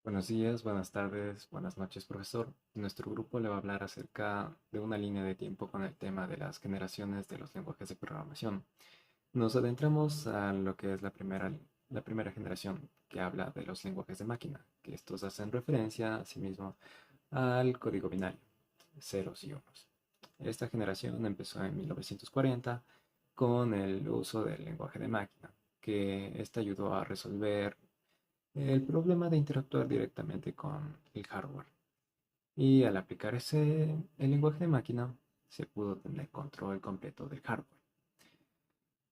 Buenos días, buenas tardes, buenas noches, profesor. Nuestro grupo le va a hablar acerca de una línea de tiempo con el tema de las generaciones de los lenguajes de programación. Nos adentramos a lo que es la primera generación, que habla de los lenguajes de máquina, que estos hacen referencia, asimismo, al código binario, ceros y unos. Esta generación empezó en 1940 con el uso del lenguaje de máquina, que este ayudó a resolver el problema de interactuar directamente con el hardware. Y al aplicar el lenguaje de máquina, se pudo tener control completo del hardware.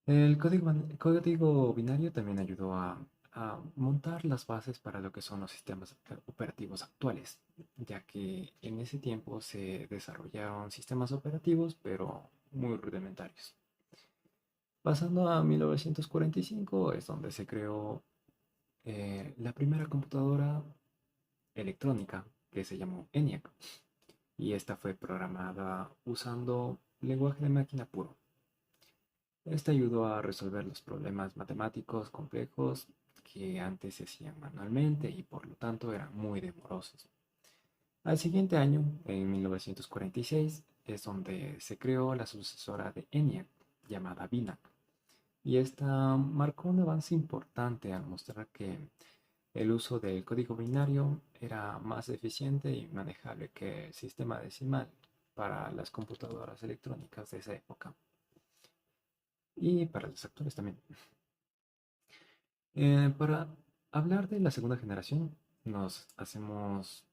El código binario también ayudó a montar las bases para lo que son los sistemas operativos actuales, ya que en ese tiempo se desarrollaron sistemas operativos, pero muy rudimentarios. Pasando a 1945 es donde se creó la primera computadora electrónica que se llamó ENIAC, y esta fue programada usando lenguaje de máquina puro. Esta ayudó a resolver los problemas matemáticos complejos que antes se hacían manualmente y por lo tanto eran muy demorosos. Al siguiente año, en 1946, es donde se creó la sucesora de ENIAC, llamada BINAC, y esta marcó un avance importante al mostrar que el uso del código binario era más eficiente y manejable que el sistema decimal para las computadoras electrónicas de esa época y para los actuales también. Para hablar de la segunda generación, nos hacemos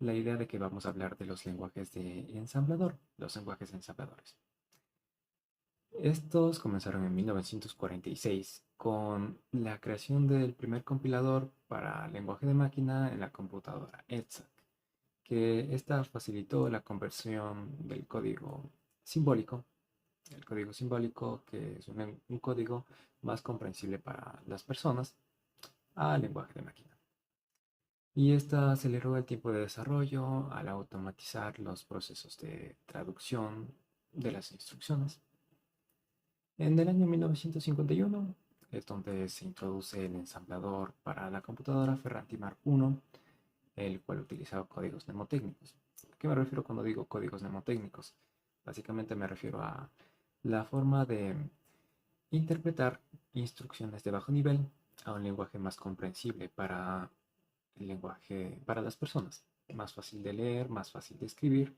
la idea de que vamos a hablar de los lenguajes de ensamblador, los lenguajes ensambladores. Estos comenzaron en 1946 con la creación del primer compilador para lenguaje de máquina en la computadora EDSAC, que esta facilitó la conversión del código simbólico, que es un código más comprensible para las personas, al lenguaje de máquina. Y esta aceleró el tiempo de desarrollo al automatizar los procesos de traducción de las instrucciones. En el año 1951 es donde se introduce el ensamblador para la computadora Ferranti Mark I, el cual utilizaba códigos mnemotécnicos. ¿A qué me refiero cuando digo códigos mnemotécnicos? Básicamente me refiero a la forma de interpretar instrucciones de bajo nivel a un lenguaje más comprensible para el lenguaje, para las personas. Más fácil de leer, más fácil de escribir,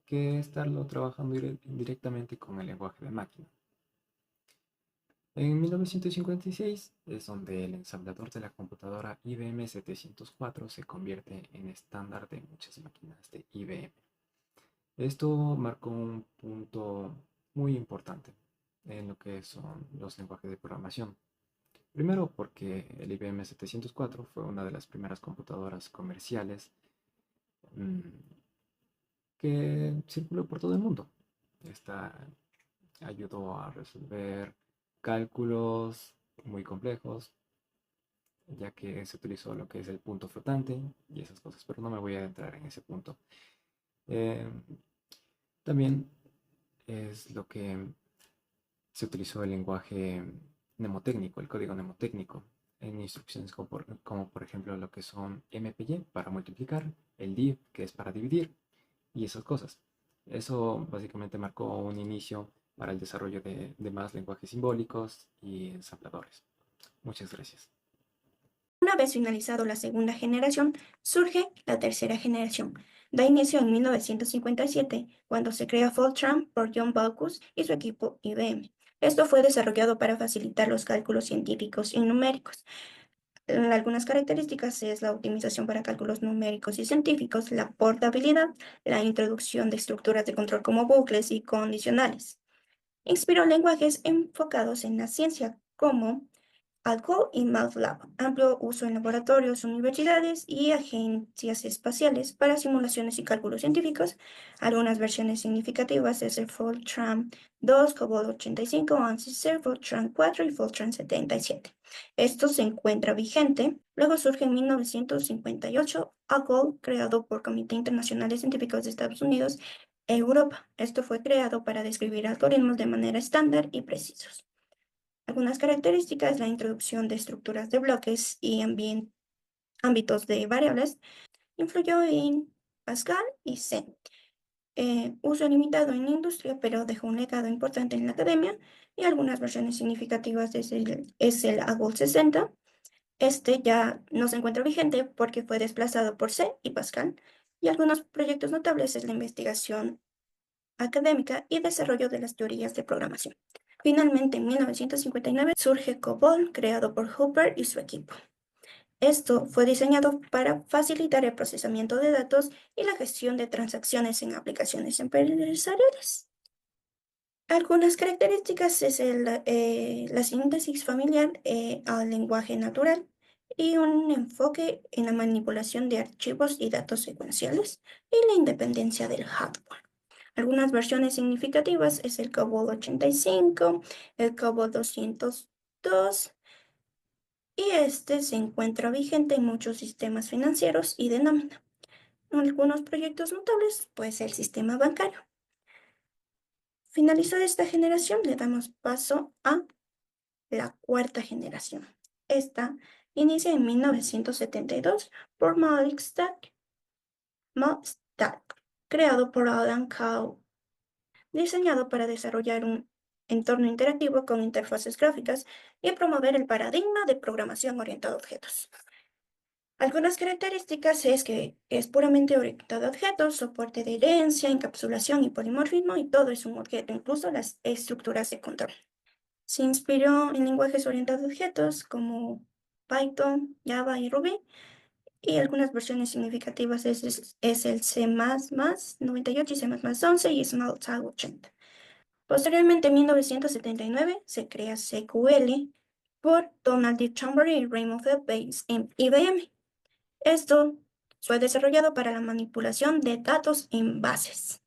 que estarlo trabajando directamente con el lenguaje de máquina. En 1956 es donde el ensamblador de la computadora IBM 704 se convierte en estándar de muchas máquinas de IBM. Esto marcó un punto muy importante en lo que son los lenguajes de programación. Primero porque el IBM 704 fue una de las primeras computadoras comerciales mm, que circuló por todo el mundo. Esta ayudó a resolver cálculos muy complejos, ya que se utilizó lo que es el punto flotante y esas cosas, pero no me voy a adentrar en ese punto. Eh, También es lo que se utilizó el lenguaje mnemotécnico, el código mnemotécnico, en instrucciones como por ejemplo lo que son MPY para multiplicar, el div que es para dividir y esas cosas. Eso básicamente marcó un inicio para el desarrollo de más lenguajes simbólicos y ensambladores. Muchas gracias. Una vez finalizado la segunda generación, surge la tercera generación. Da inicio en 1957, cuando se crea Fortran por John Baucus y su equipo IBM. Esto fue desarrollado para facilitar los cálculos científicos y numéricos. Algunas características es la optimización para cálculos numéricos y científicos, la portabilidad, la introducción de estructuras de control como bucles y condicionales. Inspiró lenguajes enfocados en la ciencia como Alcohol y MATLAB, amplio uso en laboratorios, universidades y agencias espaciales para simulaciones y cálculos científicos. Algunas versiones significativas es el Fortran 2, COBOL 85, ANSYS, Fortran 4 y Fortran 77. Esto se encuentra vigente. Luego surge en 1958 Alcohol, creado por Comité Internacional de Científicos de Estados Unidos e Europa. Esto fue creado para describir algoritmos de manera estándar y precisos. Algunas características, la introducción de estructuras de bloques y ámbitos de variables, influyó en Pascal y C. Uso limitado en la industria, pero dejó un legado importante en la academia y algunas versiones significativas es el AGOL 60. Este ya no se encuentra vigente porque fue desplazado por C y Pascal, y algunos proyectos notables es la investigación académica y desarrollo de las teorías de programación. Finalmente, en 1959 surge COBOL, creado por Hooper y su equipo. Esto fue diseñado para facilitar el procesamiento de datos y la gestión de transacciones en aplicaciones empresariales. Algunas características es la síntesis familiar al lenguaje natural y un enfoque en la manipulación de archivos y datos secuenciales y la independencia del hardware. Algunas versiones significativas es el COBOL 85, el COBOL 202, y este se encuentra vigente en muchos sistemas financieros y de nómina. Algunos proyectos notables, pues el sistema bancario. Finalizada esta generación, le damos paso a la cuarta generación. Esta inicia en 1972 por Mostak, creado por Alan Cow, diseñado para desarrollar un entorno interactivo con interfaces gráficas y promover el paradigma de programación orientada a objetos. Algunas características es que es puramente orientado a objetos, soporte de herencia, encapsulación y polimorfismo, y todo es un objeto, incluso las estructuras de control. Se inspiró en lenguajes orientados a objetos como Python, Java y Ruby, y algunas versiones significativas es el C++ 98 y C++ 11 y Smalltalk 80. Posteriormente, en 1979, se crea SQL por Donald D. Chambers y Raymond Bates en IBM. Esto fue desarrollado para la manipulación de datos en bases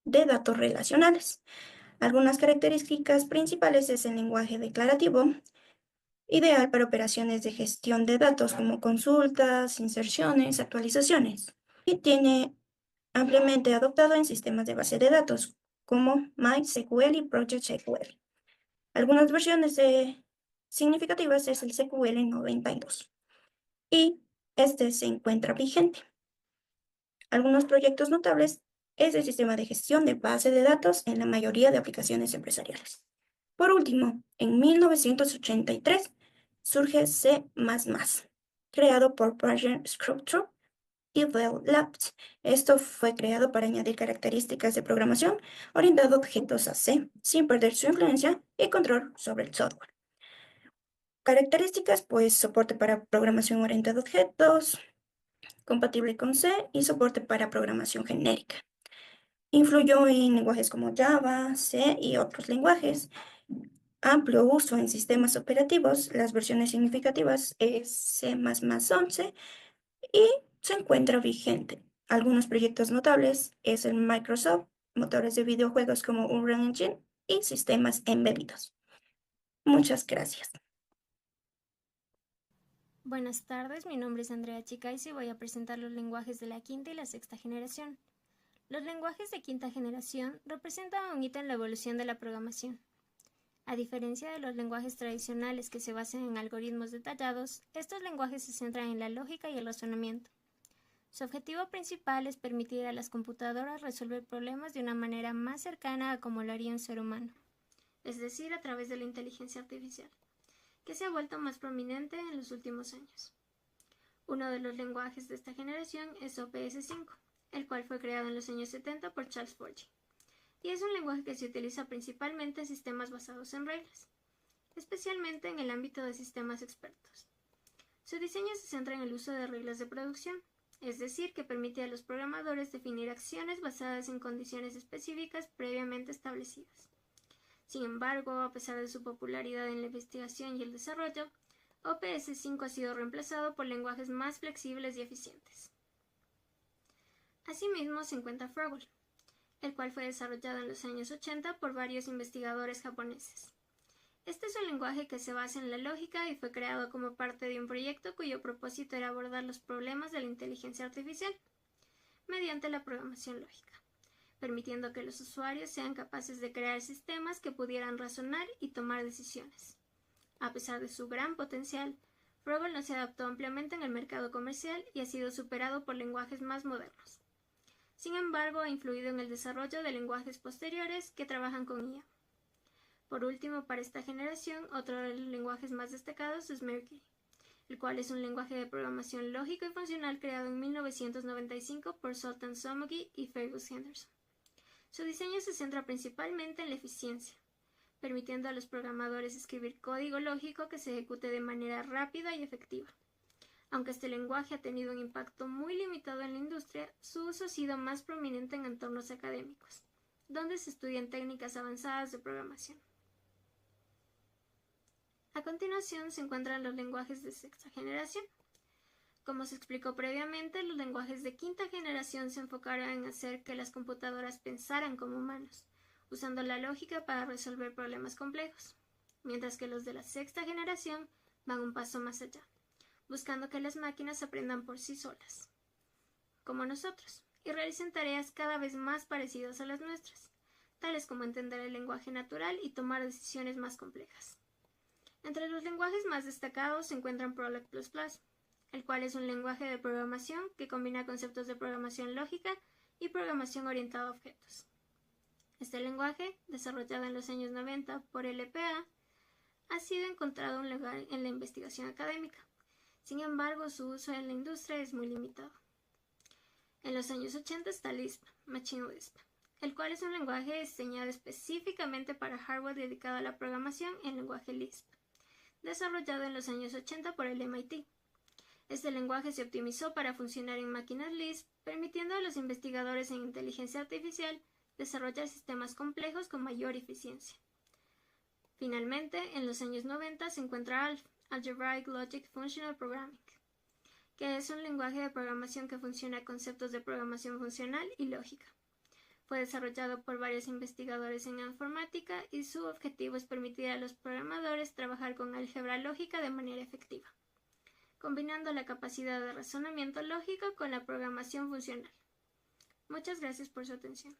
de datos relacionales. Algunas características principales es el lenguaje declarativo, ideal para operaciones de gestión de datos como consultas, inserciones, actualizaciones, y tiene ampliamente adoptado en sistemas de base de datos como MySQL y ProjectSQL. Algunas versiones significativas es el SQL 92 y este se encuentra vigente. Algunos proyectos notables es el sistema de gestión de base de datos en la mayoría de aplicaciones empresariales. Por último, en 1983 surge C++, creado por Project Structure y Bell Labs. Esto fue creado para añadir características de programación orientada a objetos a C, sin perder su influencia y control sobre el software. Características, pues soporte para programación orientada a objetos, compatible con C y soporte para programación genérica. Influyó en lenguajes como Java, C y otros lenguajes. Amplio uso en sistemas operativos, las versiones significativas es C++11 y se encuentra vigente. Algunos proyectos notables es el Microsoft, motores de videojuegos como Unreal Engine y sistemas embebidos. Muchas gracias. Buenas tardes, mi nombre es Andrea Chicais y voy a presentar los lenguajes de la quinta y la sexta generación. Los lenguajes de quinta generación representan un hito en la evolución de la programación. A diferencia de los lenguajes tradicionales que se basan en algoritmos detallados, estos lenguajes se centran en la lógica y el razonamiento. Su objetivo principal es permitir a las computadoras resolver problemas de una manera más cercana a como lo haría un ser humano, es decir, a través de la inteligencia artificial, que se ha vuelto más prominente en los últimos años. Uno de los lenguajes de esta generación es OPS5, el cual fue creado en los años 70 por Charles Forgy, y es un lenguaje que se utiliza principalmente en sistemas basados en reglas, especialmente en el ámbito de sistemas expertos. Su diseño se centra en el uso de reglas de producción, es decir, que permite a los programadores definir acciones basadas en condiciones específicas previamente establecidas. Sin embargo, a pesar de su popularidad en la investigación y el desarrollo, OPS5 ha sido reemplazado por lenguajes más flexibles y eficientes. Asimismo se encuentra Frobol, el cual fue desarrollado en los años 80 por varios investigadores japoneses. Este es un lenguaje que se basa en la lógica y fue creado como parte de un proyecto cuyo propósito era abordar los problemas de la inteligencia artificial mediante la programación lógica, permitiendo que los usuarios sean capaces de crear sistemas que pudieran razonar y tomar decisiones. A pesar de su gran potencial, Probol no se adaptó ampliamente en el mercado comercial y ha sido superado por lenguajes más modernos. Sin embargo, ha influido en el desarrollo de lenguajes posteriores que trabajan con IA. Por último, para esta generación, otro de los lenguajes más destacados es Mercury, el cual es un lenguaje de programación lógico y funcional creado en 1995 por Zoltan Szomogyi y Fergus Henderson. Su diseño se centra principalmente en la eficiencia, permitiendo a los programadores escribir código lógico que se ejecute de manera rápida y efectiva. Aunque este lenguaje ha tenido un impacto muy limitado en la industria, su uso ha sido más prominente en entornos académicos, donde se estudian técnicas avanzadas de programación. A continuación se encuentran los lenguajes de sexta generación. Como se explicó previamente, los lenguajes de quinta generación se enfocaron en hacer que las computadoras pensaran como humanos, usando la lógica para resolver problemas complejos, mientras que los de la sexta generación van un paso más allá, buscando que las máquinas aprendan por sí solas, como nosotros, y realicen tareas cada vez más parecidas a las nuestras, tales como entender el lenguaje natural y tomar decisiones más complejas. Entre los lenguajes más destacados se encuentran Prolog++, el cual es un lenguaje de programación que combina conceptos de programación lógica y programación orientada a objetos. Este lenguaje, desarrollado en los años 90 por LPA, ha sido encontrado un lugar en la investigación académica. Sin embargo, su uso en la industria es muy limitado. En los años 80 está Lisp, Machine Lisp, el cual es un lenguaje diseñado específicamente para hardware dedicado a la programación en lenguaje Lisp, desarrollado en los años 80 por el MIT. Este lenguaje se optimizó para funcionar en máquinas Lisp, permitiendo a los investigadores en inteligencia artificial desarrollar sistemas complejos con mayor eficiencia. Finalmente, en los años 90 se encuentra ALF, Algebraic Logic Functional Programming, que es un lenguaje de programación que funciona a conceptos de programación funcional y lógica. Fue desarrollado por varios investigadores en informática y su objetivo es permitir a los programadores trabajar con álgebra lógica de manera efectiva, combinando la capacidad de razonamiento lógico con la programación funcional. Muchas gracias por su atención.